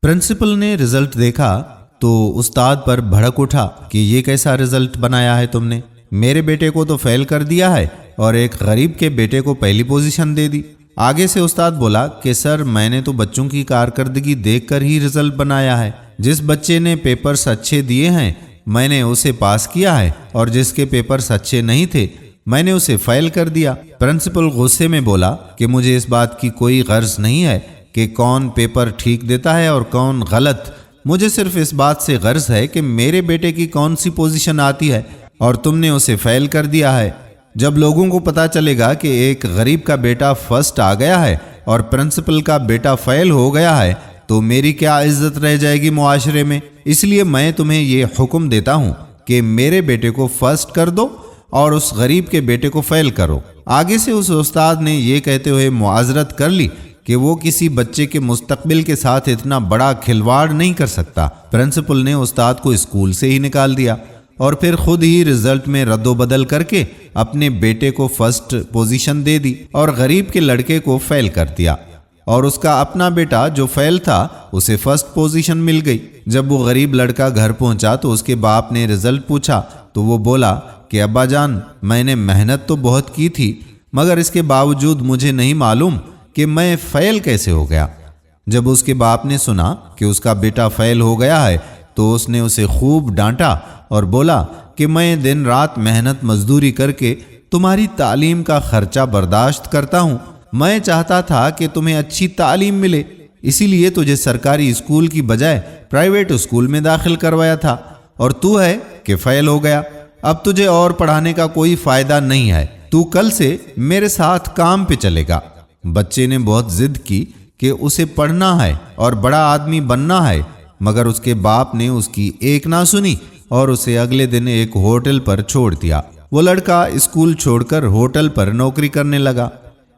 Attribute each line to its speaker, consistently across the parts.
Speaker 1: Principal ने result देखा तो उस्ताद पर भड़क उठा कि ये कैसा रिजल्ट बनाया है तुमने, मेरे बेटे को तो फेल कर दिया है और एक गरीब के बेटे को पहली पोजीशन दे दी। आगे से उस्ताद बोला कि सर मैंने तो बच्चों की कारकर्दगी देखकर ही रिजल्ट बनाया है। जिस बच्चे ने पेपर्स अच्छे दिए हैं मैंने उसे पास किया है और जिसके पेपर्स अच्छे नहीं थे मैंने उसे फेल कर दिया। प्रिंसिपल गुस्से में बोला कि मुझे इस बात की कोई गर्ज नहीं है कि कौन पेपर ठीक देता है और कौन गलत, मुझे सिर्फ इस बात से गर्ज है कि मेरे बेटे की कौन सी पोजीशन आती है और तुमने उसे फेल कर दिया है। जब लोगों को पता चलेगा कि एक गरीब का बेटा फर्स्ट आ गया है और प्रिंसिपल का बेटा फेल हो गया है तो मेरी क्या इज्जत रह जाएगी मुआशरे में। इसलिए मैं तुम्हें ये हुक्म देता हूँ कि मेरे बेटे को फर्स्ट कर दो और उस गरीब के बेटे को फेल करो। आगे से उस उस्ताद ने ये कहते हुए मुआजरत कर ली कि वो किसी बच्चे के मुस्तकबिल के साथ इतना बड़ा खिलवाड़ नहीं कर सकता। प्रिंसिपल ने उस्ताद को स्कूल से ही निकाल दिया और फिर खुद ही रिजल्ट में रद्दोबदल करके अपने बेटे को फर्स्ट पोजीशन दे दी और गरीब के लड़के को फेल कर दिया और उसका अपना बेटा जो फेल था उसे फर्स्ट पोजीशन मिल गई। जब वो गरीब लड़का घर पहुंचा तो उसके बाप ने रिजल्ट पूछा तो वो बोला कि अब्बा जान मैंने मेहनत तो बहुत की थी मगर इसके बावजूद मुझे नहीं मालूम कि मैं फेल कैसे हो गया। जब उसके बाप ने सुना कि उसका बेटा फेल हो गया है तो उसने उसे खूब डांटा और बोला कि मैं दिन रात मेहनत मजदूरी करके तुम्हारी तालीम का खर्चा बर्दाश्त करता हूँ। मैं चाहता था कि तुम्हें अच्छी तालीम मिले, इसीलिए तुझे सरकारी स्कूल की बजाय प्राइवेट स्कूल में दाखिल करवाया था और तू है कि फेल हो गया। अब तुझे और पढ़ाने का कोई फायदा नहीं है, तू कल से मेरे साथ काम पे चलेगा। बच्चे ने बहुत जिद की कि उसे पढ़ना है और बड़ा आदमी बनना है मगर उसके बाप ने उसकी एक ना सुनी और उसे अगले दिन एक होटल पर छोड़ दिया। वो लड़का स्कूल छोड़कर होटल पर नौकरी करने लगा।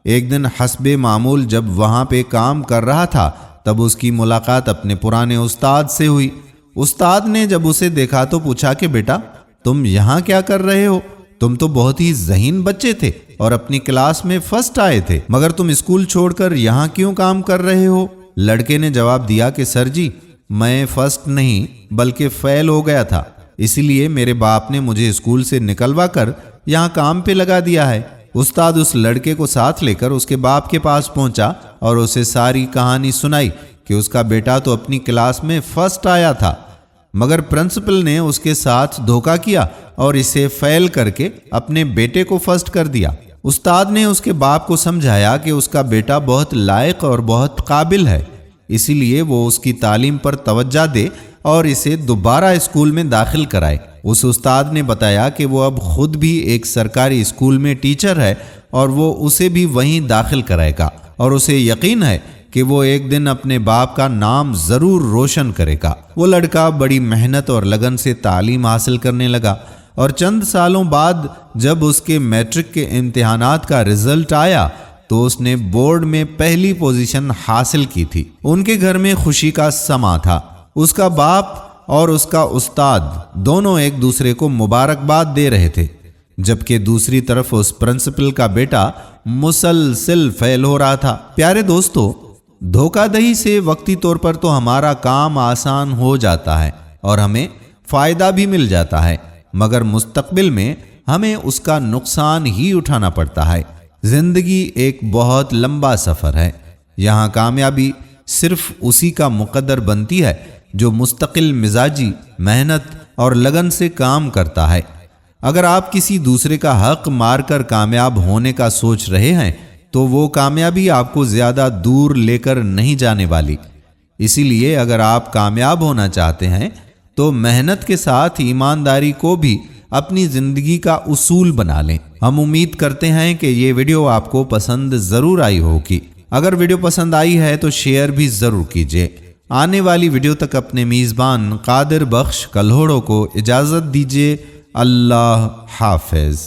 Speaker 1: एक दिन हस्बे मामूल जब वहां पे काम कर रहा था तब उसकी मुलाकात अपने पुराने उस्ताद से हुई। उस्ताद ने जब उसे देखा तो पूछा कि बेटा तुम यहाँ क्या कर रहे हो, तुम तो बहुत ही ज़हीन बच्चे थे और अपनी क्लास में फर्स्ट आए थे मगर तुम स्कूल छोड़कर यहाँ क्यों काम कर रहे हो। लड़के ने जवाब दिया कि सर जी मैं फर्स्ट नहीं बल्कि फेल हो गया था, इसीलिए मेरे बाप ने मुझे स्कूल से निकलवा कर यहाँ काम पे लगा दिया है। उस्ताद उस लड़के को साथ लेकर उसके बाप के पास पहुंचा और उसे सारी कहानी सुनाई कि उसका बेटा तो अपनी क्लास में फर्स्ट आया था मगर प्रिंसिपल ने उसके साथ धोखा किया और इसे फेल करके अपने बेटे को फर्स्ट कर दिया। उस्ताद ने उसके बाप को समझाया कि उसका बेटा बहुत लायक और बहुत काबिल है, इसीलिए वो उसकी तालीम पर तवज्जो दे और इसे दोबारा स्कूल में दाखिल कराए। उस उस्ताद ने बताया कि वो अब खुद भी एक सरकारी स्कूल में टीचर है और वो उसे भी वहीं दाखिल कराएगा और उसे यकीन है कि वो एक दिन अपने बाप का नाम जरूर रोशन करेगा। वो लड़का बड़ी मेहनत और लगन से तालीम हासिल करने लगा और चंद सालों बाद जब उसके मैट्रिक के इम्तिहानात का रिजल्ट आया तो उसने बोर्ड में पहली पोजीशन हासिल की थी। उनके घर में खुशी का समा था। उसका बाप और उसका उस्ताद दोनों एक दूसरे को मुबारकबाद दे रहे थे, जबकि दूसरी तरफ उस प्रिंसिपल का बेटा मुसलसिल फेल हो रहा था। प्यारे दोस्तों, धोखाधड़ी से वक्ती तौर पर तो हमारा काम आसान हो जाता है और हमें फायदा भी मिल जाता है मगर मुस्तकबिल में हमें उसका नुकसान ही उठाना पड़ता है। जिंदगी एक बहुत लंबा सफर है। यहाँ कामयाबी सिर्फ उसी का मुकद्दर बनती है जो मुस्तकिल मिजाजी, मेहनत और लगन से काम करता है। अगर आप किसी दूसरे का हक मारकर कामयाब होने का सोच रहे हैं तो वो कामयाबी आपको ज्यादा दूर लेकर नहीं जाने वाली। इसीलिए अगर आप कामयाब होना चाहते हैं तो मेहनत के साथ ईमानदारी को भी अपनी जिंदगी का उसूल बना लें। हम उम्मीद करते हैं कि ये वीडियो आपको पसंद जरूर आई होगी। अगर वीडियो पसंद आई है तो शेयर भी जरूर कीजिए। आने वाली वीडियो तक अपने मेज़बान कादिर बख्श कल्होड़ो को इजाज़त दीजिए। अल्लाह हाफिज।